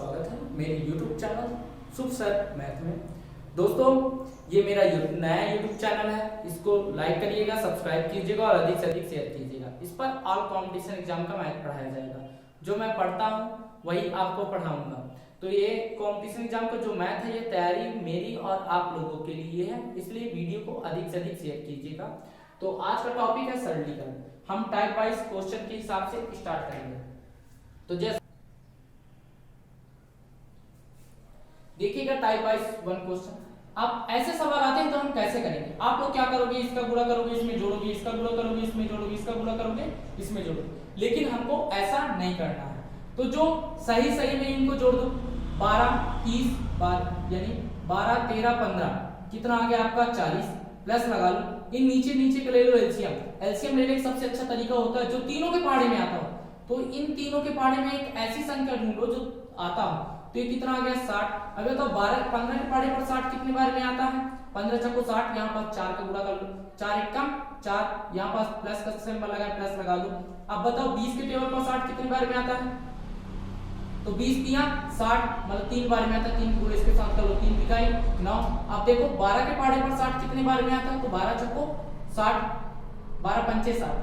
स्वागत है मेरे YouTube चैनल शुभ सर मैथ में। दोस्तों ये मेरा नया YouTube चैनल है, इसको लाइक करिएगा, सब्सक्राइब कीजिएगा और अधिक से अधिक शेयर कीजिएगा। इस पर ऑल कॉम्पिटिशन एग्जाम का मैथ पढ़ाया जाएगा। जो मैं पढ़ता हूँ वही आपको पढ़ाऊंगा। तो ये कॉम्पिटिशन एग्जाम का जो मैथ है ये तैयारी मेरी और आप लोगों के लिए है, इसलिए वीडियो को अधिक से अधिक शेयर कीजिएगा। तो आज का टॉपिक है सरलीकरण। हम टाइप वाइज क्वेश्चन के हिसाब से स्टार्ट करेंगे। तो जैसे देखिएगा टाइप वाइज वन क्वेश्चन। अब ऐसे सवाल आते हैं तो हम कैसे करेंगे? आप लोग क्या करोगे, इसका गुणा करोगे, इसमें जोड़ोगे, इसका गुणा करोगे, इसमें जोड़ोगे, इसका गुणा करोगे, इसमें जोड़ोगे। लेकिन हमको ऐसा नहीं करना है। तो जो सही सही में इनको जोड़ दो। 12 30 12 यानी 12 13 15 कितना आ गया आपका 40 प्लस लगा लो। इन नीचे नीचे के ले लो एलसीएम। एलसीएम लेने का सबसे अच्छा तरीका होता है जो तीनों के पहाड़े में आता हो। तो इन तीनों के पहाड़े में एक ऐसी संख्या ढूंढो जो आता हो। तो ये कितना आ गया 60। अब तो 12 15 के पहाड़े पर 60 कितनी बार में आता है? 15 चक्को 60, यहाँ पास 4 का गुणा कर लो। 4 एक कम 4, यहाँ पास प्लस का सिंबल लगा है, प्लस लगा लो। अब बताओ 20 के टेबल पर 60 कितनी बार में आता है? तो 20 दिया 60 मतलब 3 बार में आता है। 3 पूरे इसके साथ कर लो, 3 इकाई 9। अब देखो 12 के पहाड़े पर 60 कितनी बार में आता है? तो 12 चक्को 60, 12 पंचे 60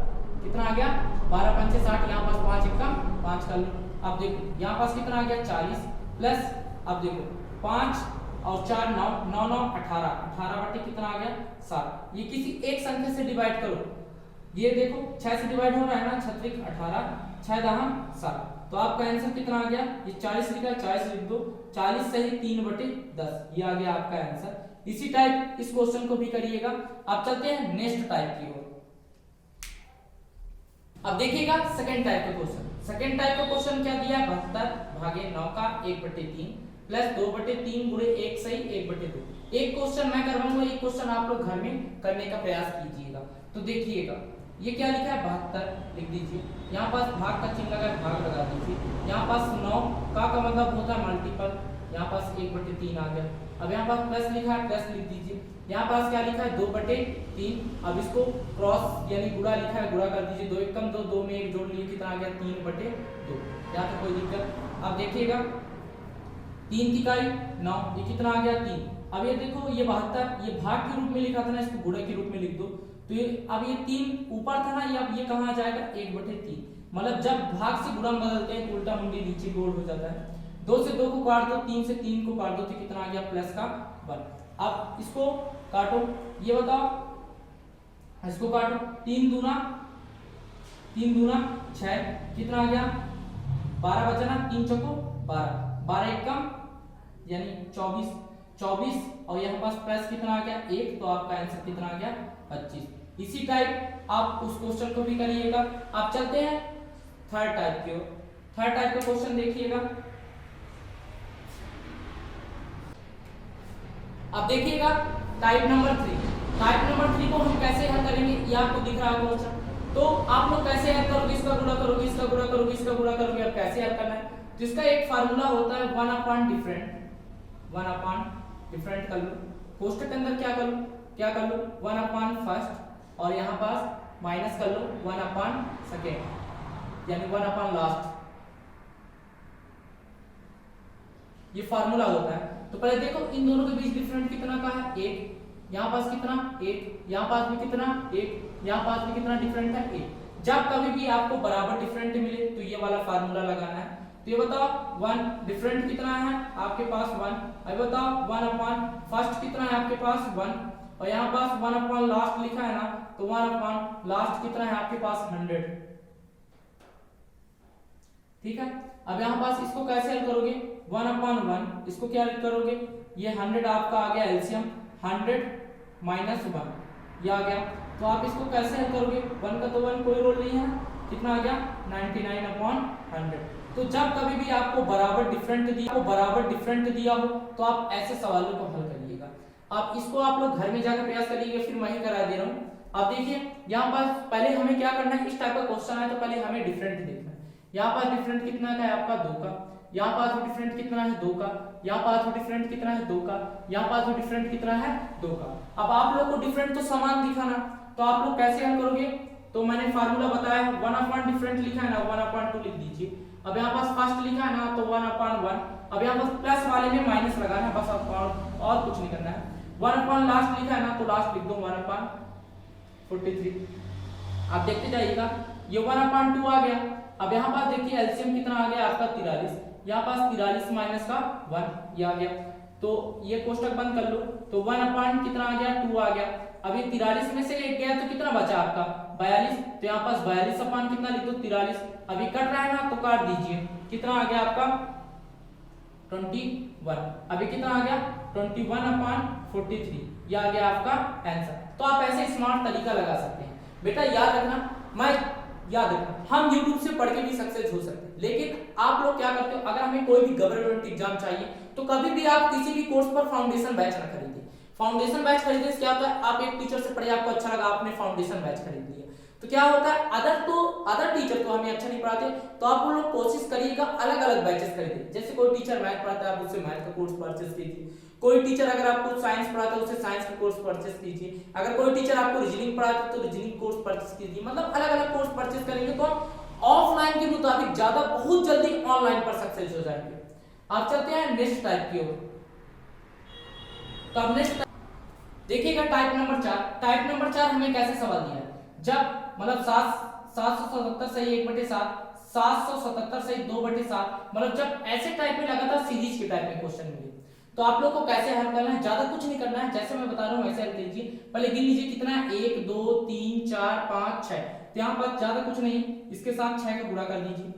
कितना आ गया? 12 पंचे 60, यहाँ पास 5 एक कम 5 कर लो। अब देखो यहाँ पास कितना आ गया 40 प्लस, अब देखो 5 और 4 9 9 9 18 18 बटे कितना आ गया 7। ये किसी एक संख्या से डिवाइड करो। ये देखो 6 से डिवाइड हो रहा है ना, 6 18 6 दहां 7। तो आपका आंसर कितना आ गया? ये 40 लिखा है, 40 लिख दो। 40 सही 3 बटे 10 ये आ गया आपका आंसर। इसी टाइप इस क्वेश्चन को भी करिएगा। अब चलते हैं नेक्स्ट टाइप की ओर। अब देखिएगा सेकंड टाइप का क्वेश्चन। सेकंड टाइप का क्वेश्चन क्या दिया है? 72 भागे 9 का 1/3 प्लस 2/3 गुणे 1 सही 1/2। एक क्वेश्चन मैं करवाऊंगा, एक क्वेश्चन आप लोग घर में करने का प्रयास कीजिएगा। तो देखिएगा ये क्या लिखा है 72 लिख दीजिए, यहाँ पास भाग का चिन्ह लगा है, भाग लगा दीजिए। यहाँ पास 9 का मतलब होता है मल्टीपल, यहाँ पास 1/3 आ गया। अब यहाँ पास प्लस लिखा है, प्लस लिख दीजिए। यहाँ पास क्या लिखा है 2/3। अब इसको क्रॉस यानी गुणा लिखा है, गुणा कर दीजिए। 2 एक कम 2, 2 में 1 जोड़ लिए कितना आ गया 3/2। यहाँ तक कोई दिक्कत? अब देखिएगा 3 इकाई 9 ये कितना आ गया 3। अब ये देखो ये 72 ये भाग के रूप में लिखा था ना, इसको गुणा के रूप में लिख दो। तो ये अब ये 3 ऊपर था ना, ये कहाँ आ जाएगा 1/3। मतलब जब भाग से गुणा बदलते हैं तो उल्टा मुंडी नीचे की ओर हो जाता है। 2 से 2 को काट दो, 3 से 3 को काट दो तो कितना आ गया प्लस का 1। अब इसको काटो, ये बताओ इसको काटो। 3 दूना 6 कितना आ गया 12 बचा ना, 3 चौको 12 12 एक कम यानी 24 और यहाँ पास प्लस कितना आ गया 1। तो आपका आंसर कितना आ गया 25। इसी टाइप आप उस क्वेश्चन को भी करिएगा। आप चलते हैं थर्ड टाइप की ओर। थर्ड टाइप का क्वेश्चन देखिएगा। अब देखिएगा टाइप नंबर 3। टाइप नंबर 3 को हम कैसे हल करेंगे ये आपको दिख रहा है क्वेश्चन। तो आप लोग कैसे हल करोगे? इसका गुणा करोगे, इसका गुणा करोगे, इसका गुणा करोगे। अब कैसे हल करना है? तो इसका एक फार्मूला होता है 1/डिफरेंट कर लो। कोष्टक के अंदर क्या कर लो 1/फर्स्ट और यहाँ पास माइनस कर लो 1/सेकेंड यानी 1/लास्ट। ये फार्मूला होता है। तो पहले देखो इन दोनों के बीच डिफरेंट कितना का है 1। यहाँ पास कितना 1, यहाँ पास भी कितना 1, यहाँ पास भी कितना डिफरेंट है 1। जब कभी भी आपको बराबर डिफरेंट मिले तो ये वाला फार्मूला लगाना है। तो ये बताओ 1 डिफरेंट कितना है आपके पास 1। अब बताओ 1/फर्स्ट कितना है आपके पास 1 और यहाँ पास 1/लास्ट लिखा है ना, तो 1/लास्ट कितना है आपके पास 100। ठीक है। अब यहाँ पास इसको कैसे हल करोगे 1/1 इसको क्या करोगे, ये 100 आपका आ गया एलसीएम 100 - 1 ये आ गया। तो आप इसको कैसे हल करोगे 1 का तो 1 कोई रोल नहीं है, कितना आ गया 99/100। तो जब कभी भी आपको बराबर डिफरेंट दिया हो तो आप ऐसे सवालों को हल करिएगा। आप इसको आप लोग घर में जाकर प्रयास करिएगा, फिर मैं ही करा दे रहा हूँ। अब देखिए यहाँ पास पहले हमें क्या करना है, इस टाइप का क्वेश्चन है तो पहले हमें डिफरेंट देखना है। यहाँ पास डिफरेंट कितना का है आपका 2 का, यहाँ पास भी डिफरेंट कितना है 2 का, यहाँ पास भी डिफरेंट कितना है 2 का, यहाँ पास भी डिफरेंट कितना है 2 का। अब आप लोग को डिफरेंट तो समान दिखाना, तो आप लोग कैसे हल करोगे? तो मैंने फार्मूला बताया 1/डिफरेंट लिखा है ना 1/2 लिख दीजिए। अब यहाँ पास फर्स्ट लिखा है ना तो 1/1, अब यहाँ पास प्लस वाले में माइनस लगाना है बस, और कुछ नहीं करना है। 1 लास्ट लिखा है ना तो लास्ट लिख दो 1/43। आप देखते जाइएगा ये 1/2 आ गया। अब यहाँ पास देखिए एलसीएम कितना आ गया आपका 43, यहाँ पास 43 माइनस का 1 ये आ गया, तो ये कोष्टक बंद कर लो, तो 1 कितना आ गया 2 आ गया। अब ये 43 में से एक गया तो कितना बचा आपका 42, तो यहाँ पास 42 कितना लिख दो 43, अभी कट रहा है ना तो काट दीजिए, कितना आ गया आपका 21, अभी कितना आ गया 21/43, ये आ गया आपका आंसर। तो आप ऐसे स्मार्ट तरीका लगा सकते हैं बेटा, याद रखना, मैं याद रखना हम YouTube से पढ़ के भी सक्सेस हो सकते हैं, लेकिन आप लोग क्या करते हो, अगर हमें कोई भी गवर्नमेंट एग्जाम चाहिए तो कभी भी आप किसी भी कोर्स पर फाउंडेशन बैच ना खरीदिए। फाउंडेशन बैच खरीदने से क्या होता है, आप एक टीचर से पढ़े, आपको अच्छा लगा, आपने फाउंडेशन बैच खरीद लिया, तो क्या होता है अदर टीचर तो हमें अच्छा नहीं पढ़ाते, तो आप लोग कोशिश करिएगा अलग अलग बैचेस खरीदिए। जैसे कोई टीचर मैथ पढ़ाता है आप उससे मैथ का कोर्स परचेस कीजिए, कोई टीचर अगर आपको साइंस पढ़ाता है उससे साइंस का कोर्स परचेस कीजिए, अगर कोई टीचर आपको रीजनिंग पढ़ाता है तो रीजनिंग कोर्स परचेस कीजिए। मतलब अलग अलग कोर्स परचेस करेंगे तो आप ऑफलाइन के मुताबिक ज्यादा बहुत जल्दी ऑनलाइन पर सक्सेस हो जाएंगे। आप चलते हैं नेक्स्ट टाइप की ओर। तो अब नेक्स्ट देखिएगा टाइप नंबर 4। टाइप नंबर 4 हमें कैसे सवाल दिया है, जब मतलब 777 सही 1/7, 777 सही 2/7, मतलब जब ऐसे टाइप में लगातार सीरीज के टाइप में क्वेश्चन मिले तो आप लोग को कैसे हल करना है, ज्यादा कुछ नहीं करना है, जैसे मैं बता रहा हूं वैसे हल कीजिए। पहले गिन लीजिए कितना है 1 2 3 4 5 6, तो यहाँ पर ज्यादा कुछ नहीं, इसके साथ 6 का गुणा कर दीजिए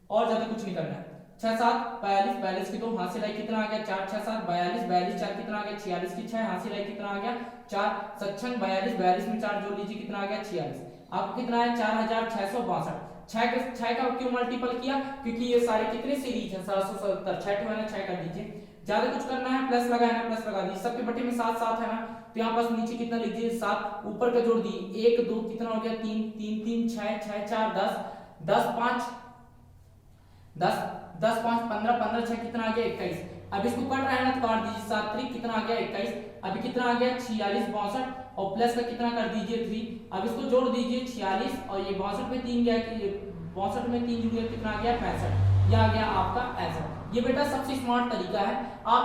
और ज्यादा कुछ नहीं करना है। 6 7 42, 42 की 2 हासिल आई कितना आ गया 4 6 7 42, 42 4 कितना आ गया 46 की 6 हासिल आई कितना आ गया 4 7 6 42, 42 में 4 जोड़ लीजिए कितना आ गया 46, आपको कितना है 4662। 6 का क्यों मल्टीपल किया, क्योंकि ये सारे कितने सीरीज है 777, 6 मैंने 6 कर दीजिए, ज्यादा कुछ करना है प्लस लगाना है प्लस लगा दीजिए, सबके बटे में 7 7 है ना, तो यहाँ पास नीचे कितना लिख दीजिए 7, ऊपर का जोड़ दिए 1 2 कितना हो गया 3 3 3 6 6 4 10 10 5 10 10 5 15 15 6 कितना आ गया 21। अब इसको कट रहा है ना तो काट दीजिए 7 3 कितना आ गया 21, अभी कितना आ गया 46 62 और प्लस का कितना कर दीजिए 3, अब इसको जोड़ दीजिए 46 और ये 62 में 3 गया कि 62 में 3 जुड़ गया कितना आ गया 65, ये आ गया आपका आंसर। ये बेटा सबसे स्मार्ट तरीका है। आप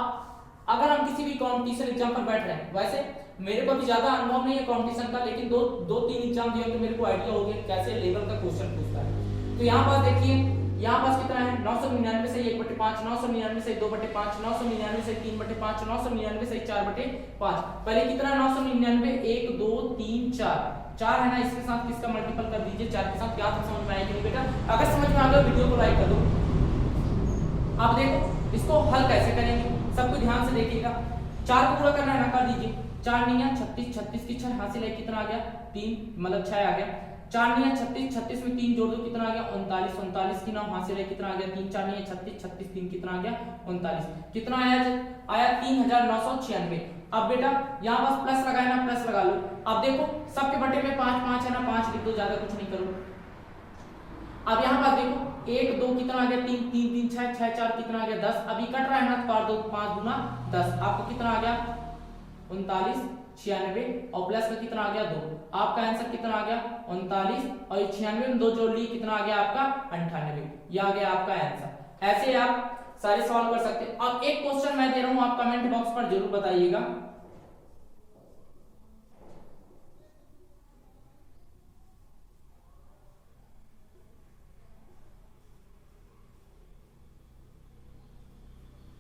अगर हम किसी भी कंपटीशन एग्जाम पर बैठ रहे हैं, वैसे मेरे को भी ज्यादा अनुभव नहीं है कंपटीशन का, लेकिन दो तीन एग्जाम दिए तो मेरे को आइडिया हो गया कैसे लेवल का क्वेश्चन पूछता है। तो यहाँ पास देखिए यहाँ पास कितना है 999 से 1/5, 999 से 2/5, 999 से 3/5, 999 से 4/5। पहले कितना 999 1 2 3 4 है ना, इसके साथ किसका मल्टीपल कर दीजिए 4 के साथ। याद समझ में आएगी नहीं बेटा, अगर समझ में आ गया वीडियो को लाइक कर दो। आप देखो इसको हल कैसे करेंगे, सबको ध्यान से देखिएगा। 4 को पूरा करना है ना, कर दीजिए 4 नहीं 36, 36 की 6 हासिल है कितना आ गया 3, मतलब 6 आ गया। 4 नहीं 36, 36 में 3 जोड़ दो कितना आ गया 39, 39 की 9 हासिल है कितना आ गया 3, 4 नहीं 36, 36 3 कितना आ गया 39, कितना आया 3996। अब बेटा यहाँ पास प्लस लगाए ना, प्लस लगा लो। अब देखो सबके बटे में 5 5 है ना, 5 लिख दो, ज्यादा कुछ नहीं करो। अब यहाँ पर देखो 1 2 कितना आ गया 3 3 3 6 6 4 कितना आ गया 10, अभी कट रहा है ना तो काट दो 5 गुना 10, आपको कितना आ गया 39 96 और प्लस का कितना आ गया 2, आपका आंसर कितना आ गया 39 और 96 में 2 जोड़ लिए कितना आ गया आपका 98, ये आ गया आपका आंसर। ऐसे आप सारे सवाल कर सकते हैं। अब एक क्वेश्चन मैं दे रहा हूं, आप कमेंट बॉक्स पर जरूर बताइएगा।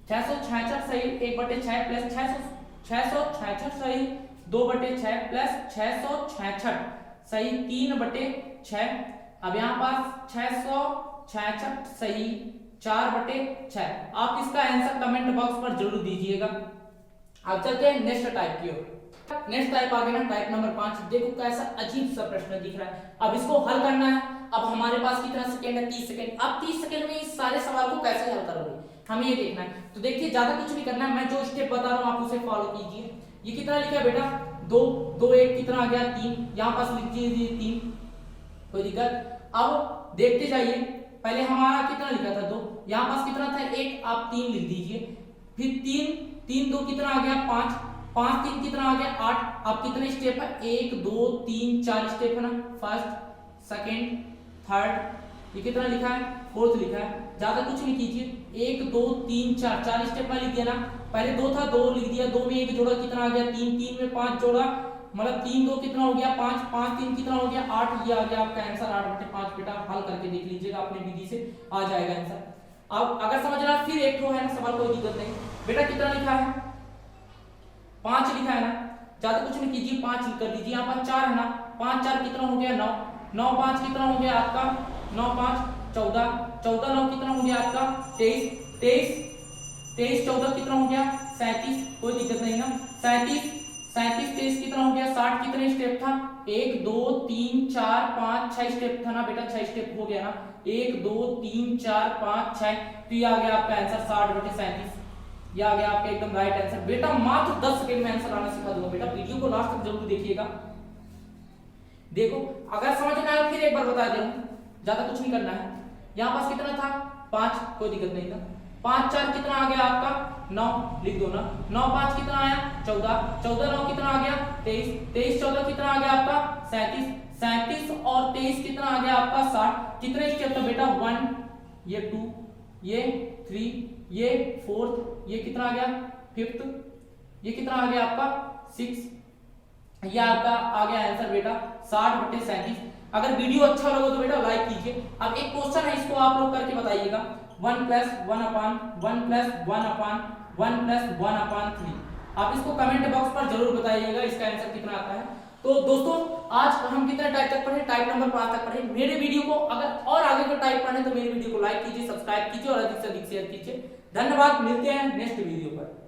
छह सही 1/6 प्लस 666 सही 2/6 प्लस 666 सही 3/6। अब यहाँ पास 666 सही 4/6। आप इसका आंसर कमेंट बॉक्स पर जरूर दीजिएगा। अब चलते हैं नेक्स्ट टाइप की ओर। नेक्स्ट टाइप आ गया ना टाइप नंबर 5। देखो कैसा अजीब सा प्रश्न दिख रहा है, अब इसको हल करना है। अब हमारे पास कितना सेकंड है 30 सेकंड। अब 30 सेकंड में इस सारे सवाल को कैसे हल करोगे हमें ये देखना है। तो देखिए ज्यादा कुछ नहीं करना है, मैं जो स्टेप बता रहा हूँ आप उसे फॉलो कीजिए। ये कितना लिखा है बेटा 2 2 1 कितना आ गया 3, यहाँ पास लिख दीजिए 3, कोई दिक्कत। अब देखते जाइए, पहले हमारा कितना लिखा था 2, यहाँ पास कितना था 1, आप 3 लिख दीजिए। फिर 3 2 कितना आ गया 5, 5 3 कितना आ गया 8। अब कितने स्टेप है 1 2 3 4 स्टेप है ना, फर्स्ट सेकंड थर्ड, ये कितना लिखा है 4th लिखा है। ज्यादा कुछ नहीं कीजिए, 1 2 3 4 4 स्टेप में लिख दिया ना। पहले 2 था, 2 लिख दिया, 2 में 1 जोड़ा कितना आ गया 3, 3 में 5 जोड़ा मतलब 3 2 कितना हो गया 5, 5 3 कितना हो गया 8। ये आ गया आपका आंसर 8/5। बेटा हल करके देख लीजिएगा, अपने विधि से आ जाएगा आंसर। अब अगर समझ रहा फिर एक ठो है ना सवाल, कोई दिक्कत नहीं। बेटा कितना लिखा है 5 लिखा है ना, ज्यादा कुछ नहीं कीजिए 5 कर दीजिए। यहाँ पर 4 है ना, 5 4 कितना हो गया 9, 9 5 कितना हो गया आपका 9 5 14, 14 9 कितना हो गया आपका 23, 23 23 14 कितना हो गया 37। कोई दिक्कत नहीं ना, 37 37 23 कितना हो गया 60। कितने स्टेप था 1 2 3 4 5 6 स्टेप था ना बेटा, 6 स्टेप हो गया ना, 1 2 3 4 5 6। तो ये आ गया आपका आंसर 60/37। ये आ गया आपका एकदम राइट आंसर। बेटा मात्र 10 सेकंड में आंसर आना सिखा दूंगा। बेटा वीडियो को लास्ट तक जरूर देखिएगा। देखो अगर समझ में आया फिर एक बार बता दे रहा हूं, ज्यादा कुछ नहीं करना है। यहां पास कितना था 5, कोई दिक्कत नहीं था। 5 4 कितना आ गया आपका 9, लिख दो ना। 9 5 कितना आया 14, 14 9 कितना आ गया 23, 23 14 कितना आ गया आपका 37, 37 और 23 कितना आ गया आपका 60। कितने स्टेप था बेटा 1, ये 2, ये 3, ये 4, ये कितना आ गया 5th, ये कितना आ गया आपका 6। ये आपका आ गया आंसर बेटा 60/37। अगर वीडियो अच्छा लगे तो बेटा लाइक कीजिए। अब एक क्वेश्चन है, इसको आप लोग करके बताइएगा। 1 + 1/1 + 1/1 + 1/3। आप इसको कमेंट बॉक्स पर जरूर बताइएगा इसका आंसर कितना आता है। तो दोस्तों आज हम कितने टाइप तक पढ़े, टाइप नंबर 5 तक पढ़े। मेरे वीडियो को अगर और आगे का टाइप पढ़ने तो मेरे वीडियो को लाइक कीजिए, सब्सक्राइब कीजिए और अधिक से अधिक शेयर कीजिए। धन्यवाद, मिलते हैं नेक्स्ट वीडियो पर।